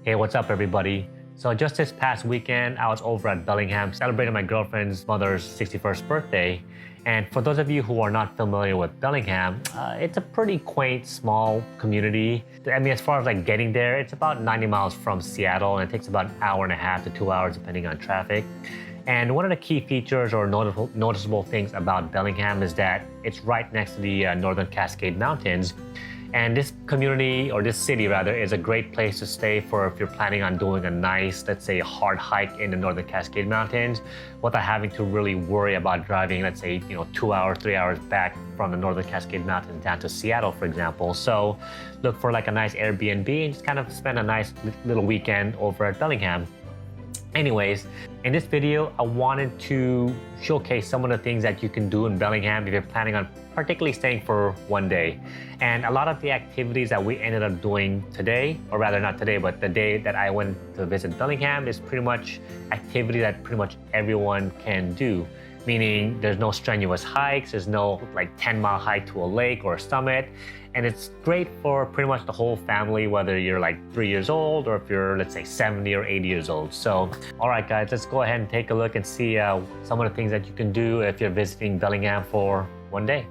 Hey, what's up, everybody? So just this past weekend, I was over at Bellingham celebrating my girlfriend's mother's 61st birthday. And for those of you who are not familiar with Bellingham, it's a pretty quaint, small community. I mean, as far as like getting there, it's about 90 miles from Seattle, and it takes about an hour and a half to 2 hours depending on traffic. And one of the key features or noticeable things about Bellingham is that it's right next to the Northern Cascade Mountains. And this community, or this city rather, is a great place to stay for if you're planning on doing a nice, let's say, hard hike in the Northern Cascade Mountains without having to really worry about driving, let's say, 2 hours, 3 hours back from the Northern Cascade Mountains down to Seattle, for example. So look for like a nice Airbnb and just kind of spend a nice little weekend over at Bellingham. Anyways, in this video, I wanted to showcase some of the things that you can do in Bellingham if you're planning on particularly staying for one day. And a lot of the activities that we ended up doing today, or rather not today, but the day that I went to visit Bellingham, is pretty much activity that pretty much everyone can do. Meaning there's no strenuous hikes, there's no like 10-mile hike to a lake or a summit. And it's great for pretty much the whole family, whether you're like 3 years old or if you're, let's say, 70 or 80 years old. So, all right, guys, let's go ahead and take a look and see some of the things that you can do if you're visiting Bellingham for one day.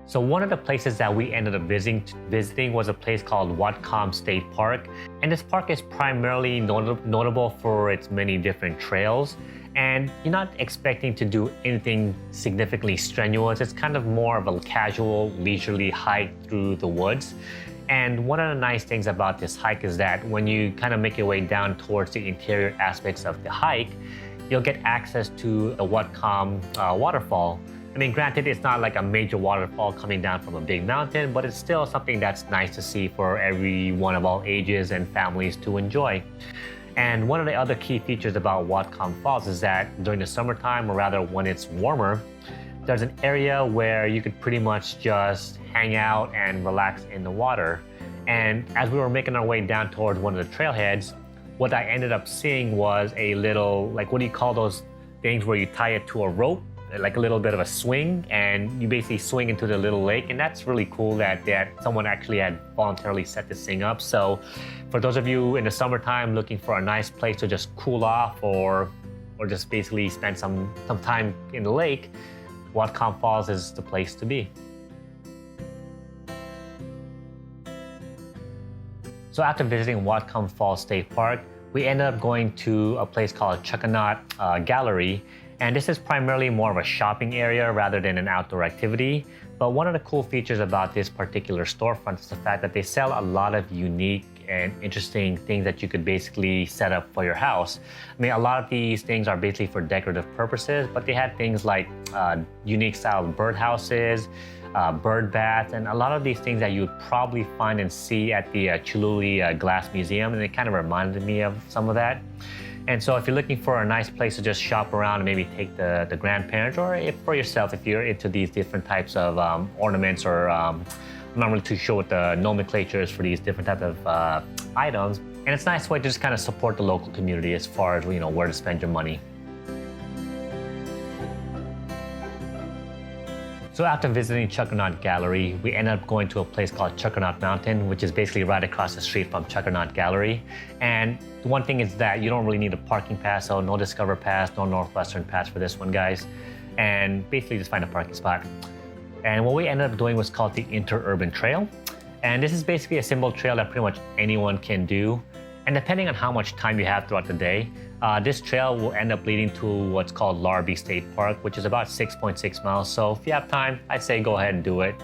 So one of the places that we ended up visiting was a place called Whatcom State Park. And this park is primarily notable for its many different trails. And you're not expecting to do anything significantly strenuous. It's kind of more of a casual, leisurely hike through the woods. And one of the nice things about this hike is that when you kind of make your way down towards the interior aspects of the hike, you'll get access to the Whatcom waterfall. I mean, granted, it's not like a major waterfall coming down from a big mountain, but it's still something that's nice to see for everyone of all ages and families to enjoy. And one of the other key features about Whatcom Falls is that during the summertime, or rather when it's warmer, there's an area where you could pretty much just hang out and relax in the water. And as we were making our way down towards one of the trailheads, what I ended up seeing was a little, like, what do you call those things where you tie it to a rope? Like a little bit of a swing, and you basically swing into the little lake. And that's really cool that someone actually had voluntarily set this thing up. So for those of you in the summertime looking for a nice place to just cool off or just basically spend some time in the lake, Whatcom Falls is the place to be. So after visiting Whatcom Falls State Park, we ended up going to a place called Chuckanot Gallery. And this is primarily more of a shopping area rather than an outdoor activity. But one of the cool features about this particular storefront is the fact that they sell a lot of unique and interesting things that you could basically set up for your house. I mean, a lot of these things are basically for decorative purposes, but they had things like unique style birdhouses, bird baths, and a lot of these things that you would probably find and see at the Chihuly Glass Museum, and it kind of reminded me of some of that. And so if you're looking for a nice place to just shop around and maybe take the grandparents, or if for yourself, if you're into these different types of ornaments, or I'm not really too sure what the nomenclature is for these different types of items. And it's a nice way to just kind of support the local community as far as, where to spend your money. So after visiting Chuckanot Gallery, we ended up going to a place called Choconut Mountain, which is basically right across the street from Chuckanot Gallery. And the one thing is that you don't really need a parking pass, so no Discover Pass, no Northwestern Pass for this one, guys. And basically just find a parking spot. And what we ended up doing was called the Interurban Trail. And this is basically a simple trail that pretty much anyone can do. And depending on how much time you have throughout the day, this trail will end up leading to what's called Larby State Park, which is about 6.6 miles. So if you have time, I'd say go ahead and do it.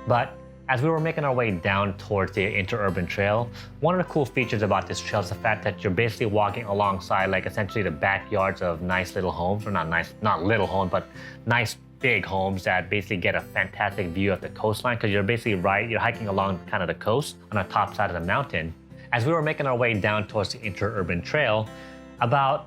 But as we were making our way down towards the Interurban Trail, one of the cool features about this trail is the fact that you're basically walking alongside like essentially the backyards of nice little homes, or not little homes, but nice big homes that basically get a fantastic view of the coastline, because you're basically you're hiking along kind of the coast on the top side of the mountain. As we were making our way down towards the Interurban Trail,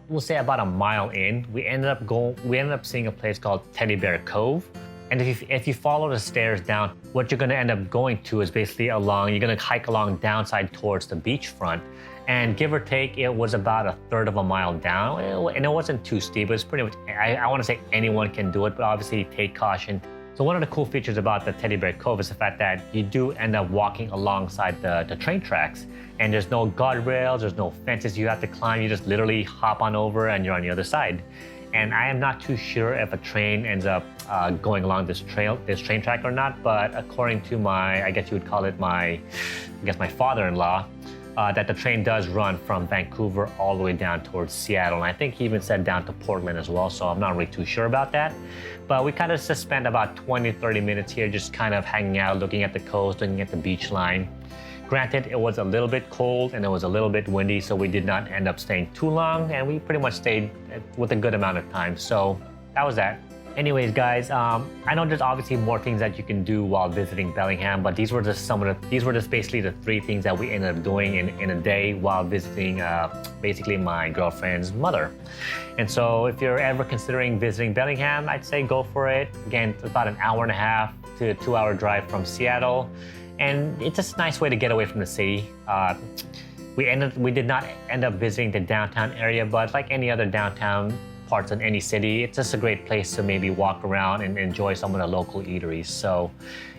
we'll say about a mile in, we ended up seeing a place called Teddy Bear Cove. And if you follow the stairs down, what you're gonna end up going to is basically you're gonna hike along downside towards the beachfront. And give or take, it was about a third of a mile down. And it wasn't too steep. It was pretty much, I wanna say anyone can do it, but obviously take caution So one of the cool features about the Teddy Bear Cove is the fact that you do end up walking alongside the train tracks, and there's no guardrails, there's no fences you have to climb. You just literally hop on over and you're on the other side. And I am not too sure if a train ends up going along this train track or not, but according to my, I guess you would call it my father-in-law, that the train does run from Vancouver all the way down towards Seattle. And I think he even said down to Portland as well, so I'm not really too sure about that. But we kind of just spent about 20-30 minutes here just kind of hanging out, looking at the coast, looking at the beach line. Granted, it was a little bit cold and it was a little bit windy, so we did not end up staying too long, and we pretty much stayed with a good amount of time. So that was that. Anyways, guys, I know there's obviously more things that you can do while visiting Bellingham, but these were just basically the 3 things that we ended up doing in a day while visiting basically my girlfriend's mother. And so if you're ever considering visiting Bellingham, I'd say go for it. Again, it's about an hour-and-a-half to a 2-hour drive from Seattle. And it's just a nice way to get away from the city. We did not end up visiting the downtown area, but like any other downtown parts in any city, it's just a great place to maybe walk around and enjoy some of the local eateries. So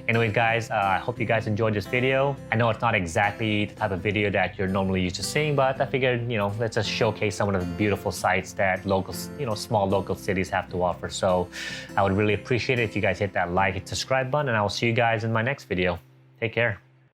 anyways, guys, I hope you guys enjoyed this video. I know it's not exactly the type of video that you're normally used to seeing, but I figured, let's just showcase some of the beautiful sights that small local cities have to offer. So I would really appreciate it if you guys hit that like and subscribe button, and I will see you guys in my next video. Take care.